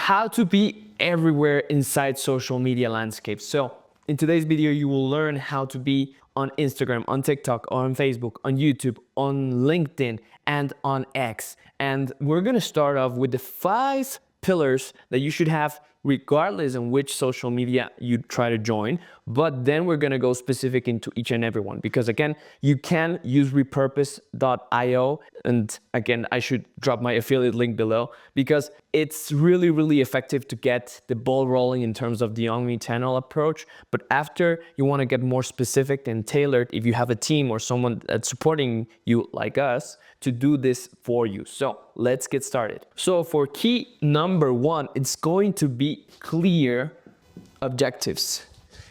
how to be everywhere inside social media landscape. So in today's video, you will learn how to be on Instagram, on TikTok, on Facebook, on YouTube, on LinkedIn, and on X. And we're gonna start off with the 5 pillars that you should have regardless of which social media you try to join. But then we're gonna go specific into each and every one, because again, you can use repurpose.io. And again, I should drop my affiliate link below, because it's really, really effective to get the ball rolling in terms of the omni-channel approach. But after you wanna get more specific and tailored, if you have a team or someone that's supporting you like us, to do this for you. So let's get started. So for key number 1, it's going to be clear objectives.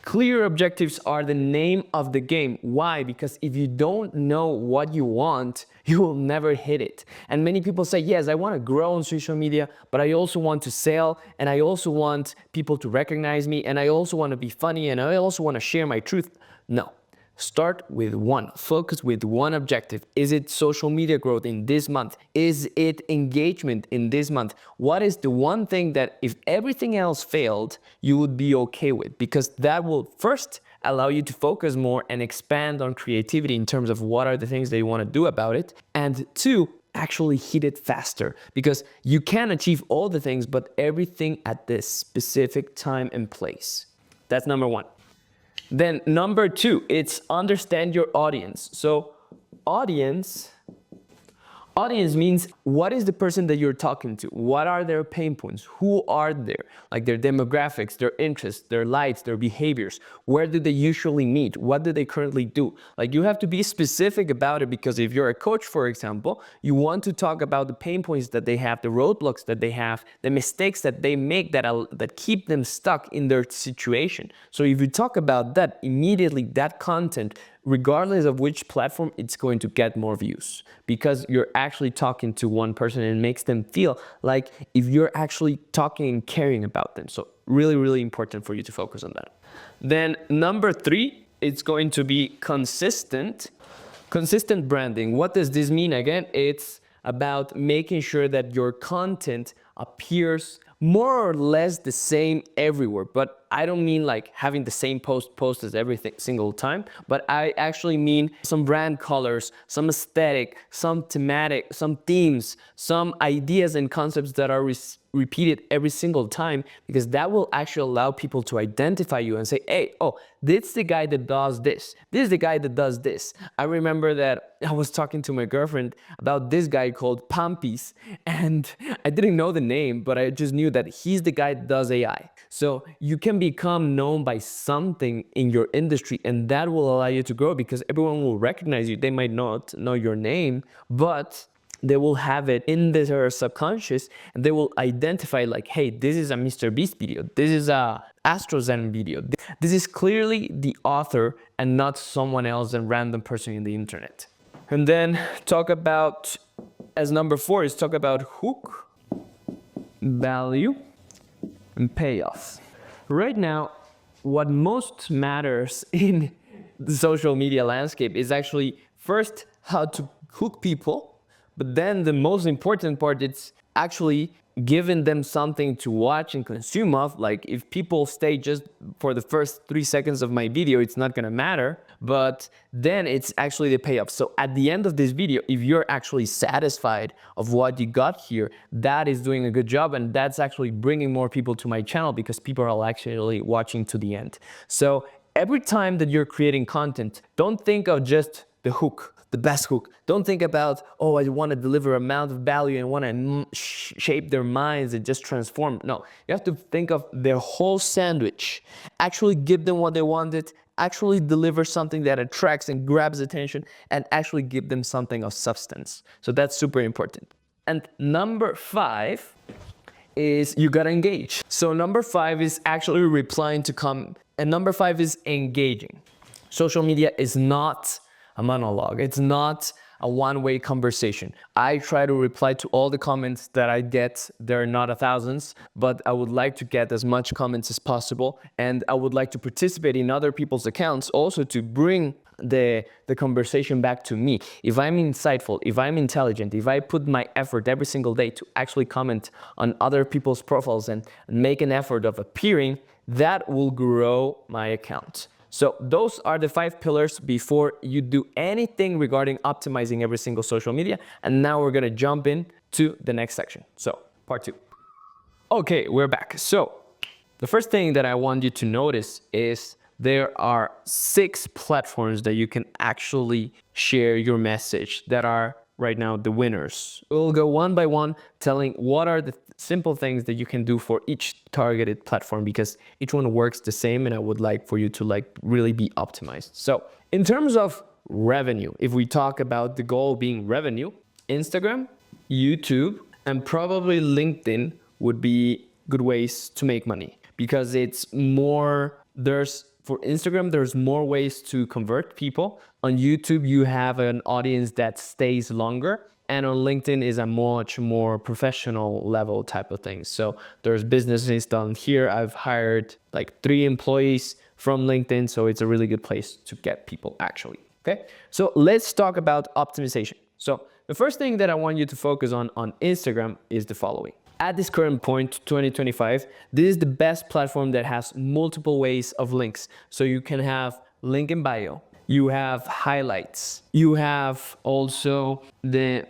Clear objectives are the name of the game. Why? Because if you don't know what you want, you will never hit it. And many people say, yes, I want to grow on social media, but I also want to sell, and I also want people to recognize me, and I also want to be funny, and I also want to share my truth. No. Start with one. Focus with one objective. Is it social media growth in this month? Is it engagement in this month? What is the one thing that if everything else failed, you would be okay with? Because that will first allow you to focus more and expand on creativity in terms of what are the things that you want to do about it. And 2, actually hit it faster, because you can achieve all the things, but everything at this specific time and place. That's number 1. Then number 2, it's understand your audience. So audience means what is the person that you're talking to? What are their pain points? Who are there? Like their demographics, their interests, their likes, their behaviors. Where do they usually meet? What do they currently do? Like you have to be specific about it, because if you're a coach, for example, you want to talk about the pain points that they have, the roadblocks that they have, the mistakes that they make that keep them stuck in their situation. So if you talk about that, immediately that content, regardless of which platform, it's going to get more views, because you're actually talking to one person and it makes them feel like if you're actually talking and caring about them. So really, really important for you to focus on that. Then number 3, it's going to be consistent branding. What does this mean? Again, it's about making sure that your content appears more or less the same everywhere. But I don't mean like having the same post as every single time, but I actually mean some brand colors, some aesthetic, some thematic, some themes, some ideas and concepts that are repeated every single time, because that will actually allow people to identify you and say, hey, oh, this is the guy that does this. This is the guy that does this. I remember that I was talking to my girlfriend about this guy called Pampis, and I didn't know the name, but I just knew that he's the guy that does AI. So you can become known by something in your industry, and that will allow you to grow, because everyone will recognize you. They might not know your name, but they will have it in their subconscious, and they will identify like, hey, this is a Mr. Beast video. This is a AstroZen video. This is clearly the author and not someone else, a random person in the internet. And then talk about, as number 4 is talk about hook, value, and payoff. Right now, what most matters in the social media landscape is actually first how to hook people. But then the most important part, it's actually giving them something to watch and consume of. Like if people stay just for the first 3 seconds of my video, it's not gonna matter, but then it's actually the payoff. So at the end of this video, if you're actually satisfied of what you got here, that is doing a good job, and that's actually bringing more people to my channel, because people are actually watching to the end. So every time that you're creating content, don't think of just the hook, the best hook. Don't think about, oh, I want to deliver amount of value and want to shape their minds and just transform. No, you have to think of their whole sandwich. Actually give them what they wanted, actually deliver something that attracts and grabs attention, and actually give them something of substance. So that's super important. And number 5 is you gotta engage. So number 5 is actually replying to comment, and number 5 is engaging. Social media is not a monologue. It's not a one-way conversation. I try to reply to all the comments that I get. There are not thousands, but I would like to get as much comments as possible. And I would like to participate in other people's accounts also to bring the conversation back to me, if I'm insightful, if I'm intelligent, if I put my effort every single day to actually comment on other people's profiles and make an effort of appearing, that will grow my account. So those are the 5 pillars before you do anything regarding optimizing every single social media. And now we're gonna jump in to the next section. So part 2. Okay, we're back. So the first thing that I want you to notice is there are 6 platforms that you can actually share your message that are right now the winners. We'll go one by one telling what are the simple things that you can do for each targeted platform, because each one works the same and I would like for you to really be optimized. So in terms of revenue, if we talk about the goal being revenue, Instagram, YouTube, and probably LinkedIn would be good ways to make money, because it's more, for Instagram, there's more ways to convert people. On YouTube, you have an audience that stays longer. And on LinkedIn is a much more professional level type of thing. So there's businesses done here. I've hired 3 employees from LinkedIn. So it's a really good place to get people actually. Okay. So let's talk about optimization. So the first thing that I want you to focus on Instagram is the following. At this current point, 2025, this is the best platform that has multiple ways of links. So you can have link in bio, you have highlights, you have also the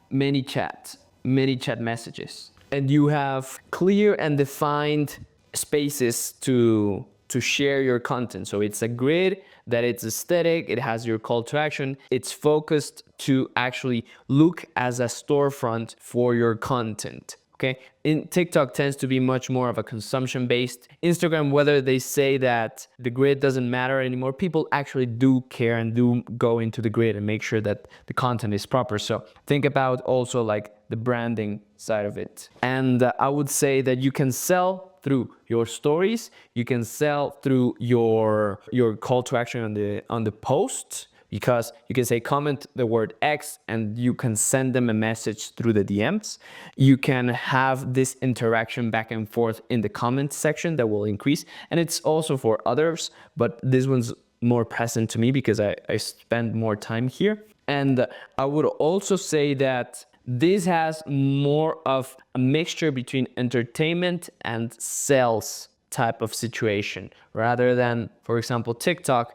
many chat messages, and you have clear and defined spaces to share your content. So it's a grid that it's aesthetic, it has your call to action, it's focused to actually look as a storefront for your content. Okay, in TikTok tends to be much more of a consumption based. Instagram, whether they say that the grid doesn't matter anymore, people actually do care and do go into the grid and make sure that the content is proper. So think about also the branding side of it. And I would say that you can sell through your stories, you can sell through your call to action on the post, because you can say comment the word X and you can send them a message through the DMs. You can have this interaction back and forth in the comment section that will increase. And it's also for others, but this one's more present to me because I spend more time here. And I would also say that this has more of a mixture between entertainment and sales type of situation, rather than, for example, TikTok,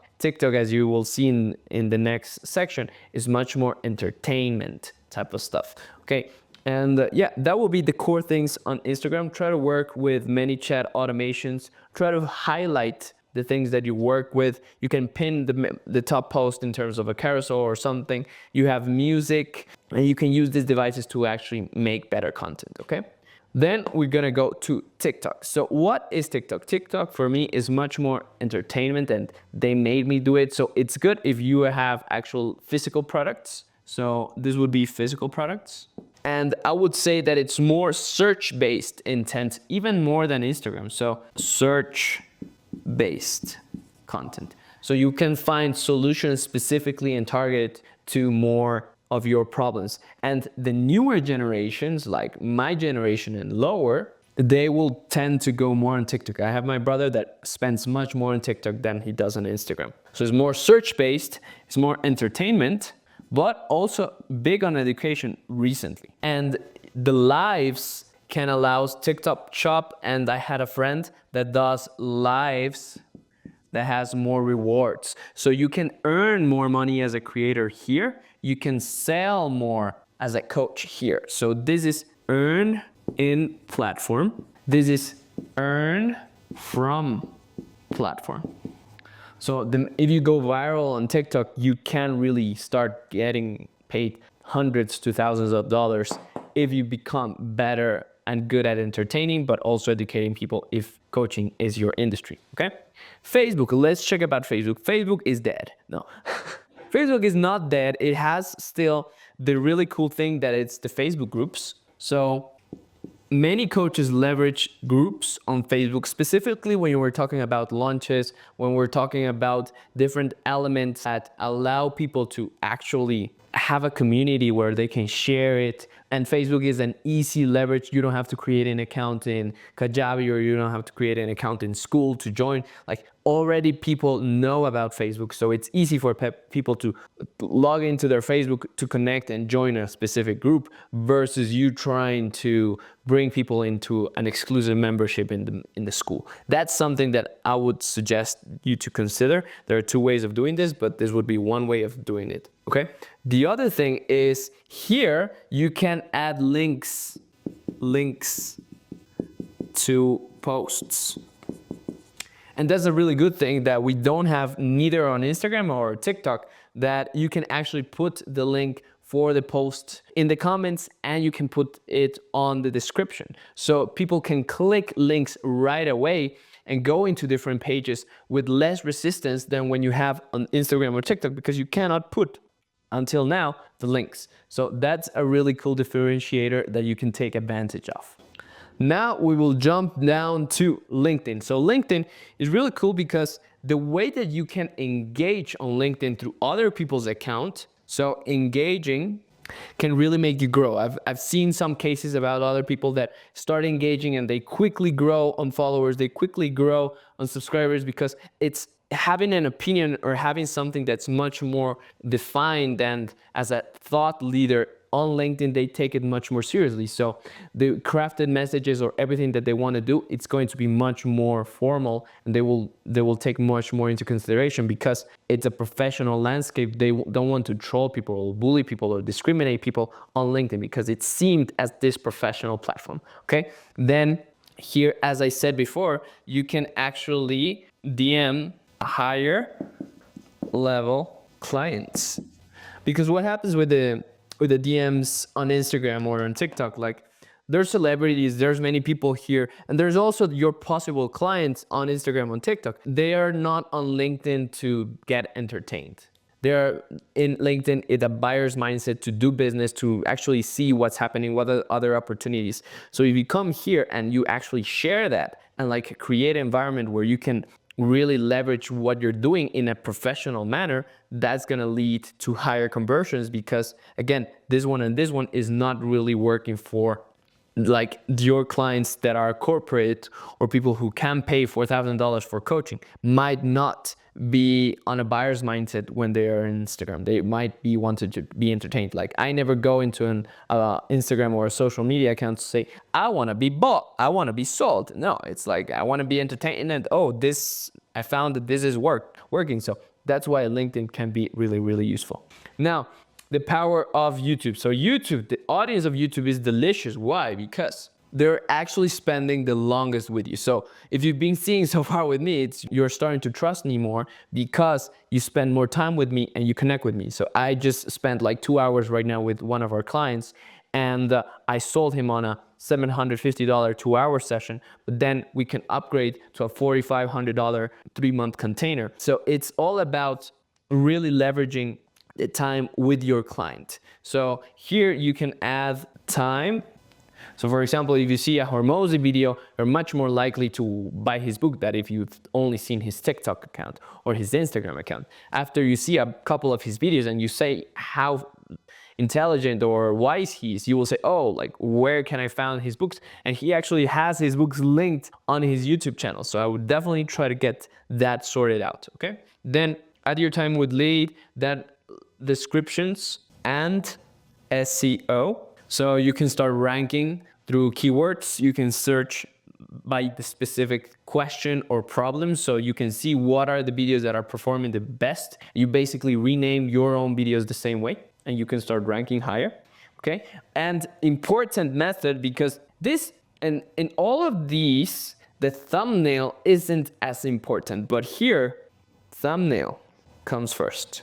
as you will see in the next section, is much more entertainment type of stuff. Okay. And yeah, that will be the core things on Instagram. Try to work with many chat automations. Try to highlight the things that you work with. You can pin the top post in terms of a carousel or something. You have music, and you can use these devices to actually make better content. Okay. Then we're gonna go to TikTok. So what is TikTok? TikTok for me is much more entertainment, and they made me do it. So it's good if you have actual physical products. So this would be physical products. And I would say that it's more search-based intent, even more than Instagram. So search-based content. So you can find solutions specifically and target to more of your problems. And the newer generations, like my generation and lower, they will tend to go more on TikTok. I have my brother that spends much more on TikTok than he does on Instagram. So it's more search-based, it's more entertainment, but also big on education recently. And the lives can allow TikTok Shop, and I had a friend that does lives that has more rewards. So you can earn more money as a creator here. You can sell more as a coach here. So this is earn in platform. This is earn from platform. So if you go viral on TikTok, you can really start getting paid hundreds to thousands of dollars if you become better and good at entertaining, but also educating people if coaching is your industry, okay? Facebook, let's check about Facebook. Facebook is dead. No, Facebook is not dead. It has still the really cool thing that it's the Facebook groups. So many coaches leverage groups on Facebook, specifically when we're talking about launches, when we're talking about different elements that allow people to actually have a community where they can share it And Facebook is an easy leverage. You don't have to create an account in Kajabi, or you don't have to create an account in school to join. Like, already people know about Facebook, so it's easy for people to log into their Facebook to connect and join a specific group, versus you trying to bring people into an exclusive membership in the school. That's something that I would suggest you to consider. There are two ways of doing this, but this would be one way of doing it. Okay. The other thing is, here you can add links to posts. And that's a really good thing that we don't have neither on Instagram or TikTok, that you can actually put the link for the post in the comments, and you can put it on the description. So people can click links right away and go into different pages with less resistance than when you have on Instagram or TikTok, because you cannot put, until now, the links. So that's a really cool differentiator that you can take advantage of. Now we will jump down to LinkedIn. So LinkedIn is really cool because the way that you can engage on LinkedIn through other people's account, so engaging can really make you grow. I've seen some cases about other people that start engaging and they quickly grow on followers, they quickly grow on subscribers, because it's having an opinion or having something that's much more defined, and as a thought leader on LinkedIn, they take it much more seriously. So the crafted messages or everything that they want to do, it's going to be much more formal, and they will take much more into consideration, because it's a professional landscape. They don't want to troll people or bully people or discriminate people on LinkedIn, because it's seen as this professional platform. Okay. Then here, as I said before, you can actually DM higher level clients, because what happens with the DMs on Instagram or on TikTok, like, there's celebrities, there's many people here, and there's also your possible clients on Instagram, on TikTok. They are not on LinkedIn to get entertained. They're in LinkedIn in a buyer's mindset to do business, to actually see what's happening, what are other opportunities. So if you come here and you actually share that and like create an environment where you can really leverage what you're doing in a professional manner, that's going to lead to higher conversions, because again, this one and this one is not really working for like your clients that are corporate, or people who can pay $4,000 for coaching might not be on a buyer's mindset when they are on Instagram. They might be wanted to be entertained. Like, I never go into an Instagram or a social media account to say, I want to be bought, I want to be sold. No, it's like, I want to be entertained, and I found that this is working. So that's why LinkedIn can be really, really useful. Now, the power of YouTube. So YouTube, the audience of YouTube is delicious. Why? Because they're actually spending the longest with you. So if you've been seeing so far with me, you're starting to trust me more because you spend more time with me and you connect with me. So I just spent like 2 hours right now with one of our clients, and I sold him on a $750 2-hour session, but then we can upgrade to a $4,500 3-month container. So it's all about really leveraging the time with your client. So here you can add time. So for example, if you see a Hormozy video, you're much more likely to buy his book than if you've only seen his TikTok account or his Instagram account. After you see a couple of his videos and you say how intelligent or wise he is, you will say, oh, like, where can I find his books? And he actually has his books linked on his YouTube channel. So I would definitely try to get that sorted out, okay? Then add your time with lead, that descriptions and SEO. So you can start ranking through keywords. You can search by the specific question or problem, so you can see what are the videos that are performing the best. You basically rename your own videos the same way, and you can start ranking higher. Okay, and important method, because this and in all of these, the thumbnail isn't as important, but here thumbnail comes first,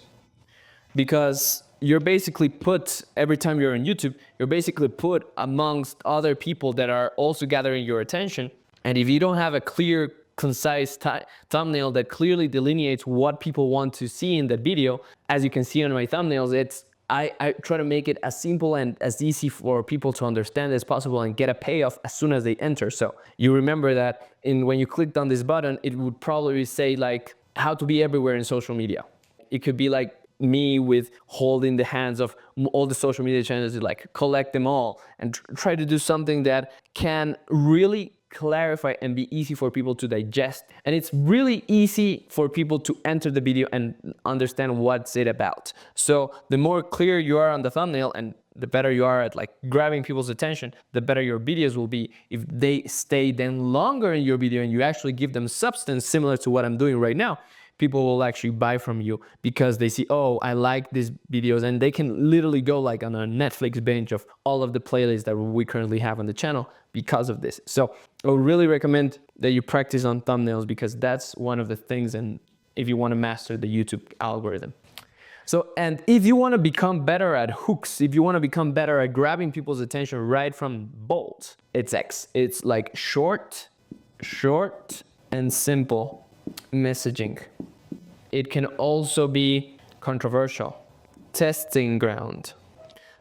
because you're basically put, every time you're on YouTube, you're basically put amongst other people that are also gathering your attention. And if you don't have a clear, concise thumbnail that clearly delineates what people want to see in that video, as you can see on my thumbnails, I try to make it as simple and as easy for people to understand as possible and get a payoff as soon as they enter. So you remember that when you clicked on this button, it would probably say like how to be everywhere in social media. It could be like me with holding the hands of all the social media channels, to like collect them all and try to do something that can really clarify and be easy for people to digest. And it's really easy for people to enter the video and understand what's it about. So the more clear you are on the thumbnail and the better you are at like grabbing people's attention, the better your videos will be. If they stay then longer in your video and you actually give them substance similar to what I'm doing right now, people will actually buy from you because they see, oh, I like these videos, and they can literally go like on a Netflix binge of all of the playlists that we currently have on the channel because of this. So I would really recommend that you practice on thumbnails, because that's one of the things, and if you want to master the YouTube algorithm. So, and if you want to become better at hooks, if you want to become better at grabbing people's attention right from bold, it's X. It's like short and simple messaging. It can also be controversial, testing ground.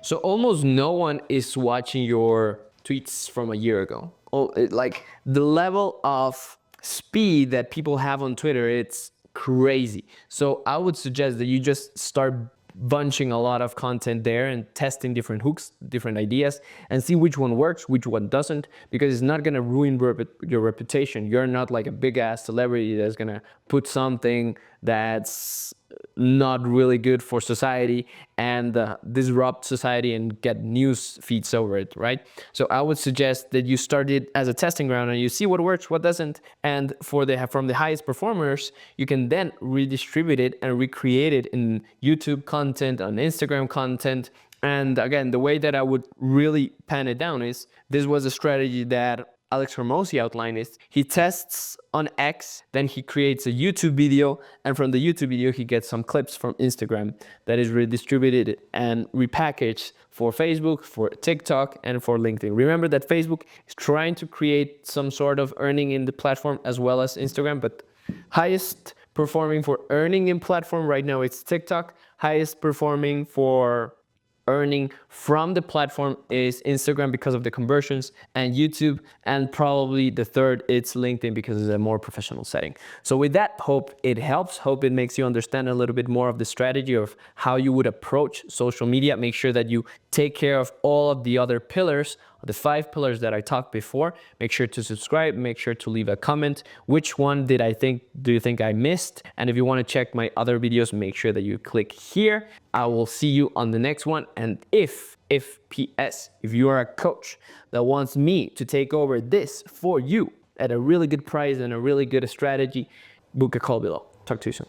So almost no one is watching your tweets from a year ago. Like the level of speed that people have on Twitter, it's crazy. So I would suggest that you just start bunching a lot of content there and testing different hooks, different ideas, and see which one works, which one doesn't, because it's not gonna ruin your reputation. You're not like a big ass celebrity that's gonna put something that's not really good for society and disrupt society and get news feeds over it, right? So I would suggest that you start it as a testing ground and you see what works, what doesn't, and from the highest performers, you can then redistribute it and recreate it in YouTube content, on Instagram content. And again, the way that I would really pan it down is, this was a strategy that Alex Hormozi outlined. Is he tests on X, then he creates a YouTube video, and from the YouTube video he gets some clips from Instagram that is redistributed and repackaged for Facebook, for TikTok, and for LinkedIn. Remember that Facebook is trying to create some sort of earning in the platform as well as Instagram, but highest performing for earning in platform right now it's TikTok. Highest performing for earning from the platform is Instagram because of the conversions, and YouTube, and probably the third, it's LinkedIn because it's a more professional setting. So with that, hope it helps. Hope it makes you understand a little bit more of the strategy of how you would approach social media. Make sure that you take care of all of the other pillars, the 5 pillars that I talked before. Make sure to subscribe, make sure to leave a comment. Which one do you think I missed? And if you want to check my other videos, make sure that you click here. I will see you on the next one. And if you are a coach that wants me to take over this for you at a really good price and a really good strategy, book a call below. Talk to you soon.